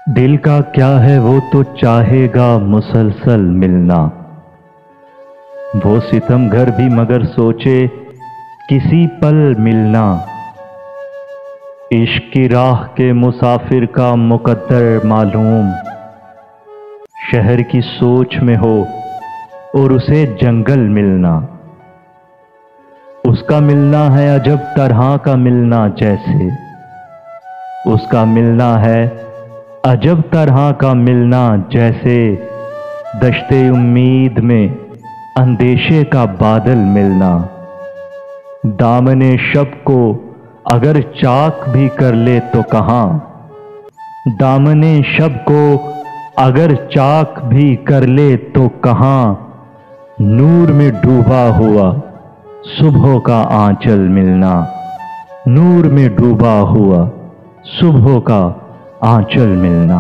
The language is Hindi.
दिल का क्या है वो तो चाहेगा मुसलसल मिलना। वो सितम घर भी मगर सोचे किसी पल मिलना। इश्क की राह के मुसाफिर का मुकद्दर मालूम, शहर की सोच में हो और उसे जंगल मिलना। उसका मिलना है अजब तरह का मिलना, जैसे उसका मिलना है अजब तरह का मिलना, जैसे दश्ते उम्मीद में अंदेशे का बादल मिलना। दामने शब को अगर चाक भी कर ले तो कहाँ, दामने शब को अगर चाक भी कर ले तो कहाँ, नूर में डूबा हुआ सुबह का आंचल मिलना। नूर में डूबा हुआ सुबह का आंचल मिलना।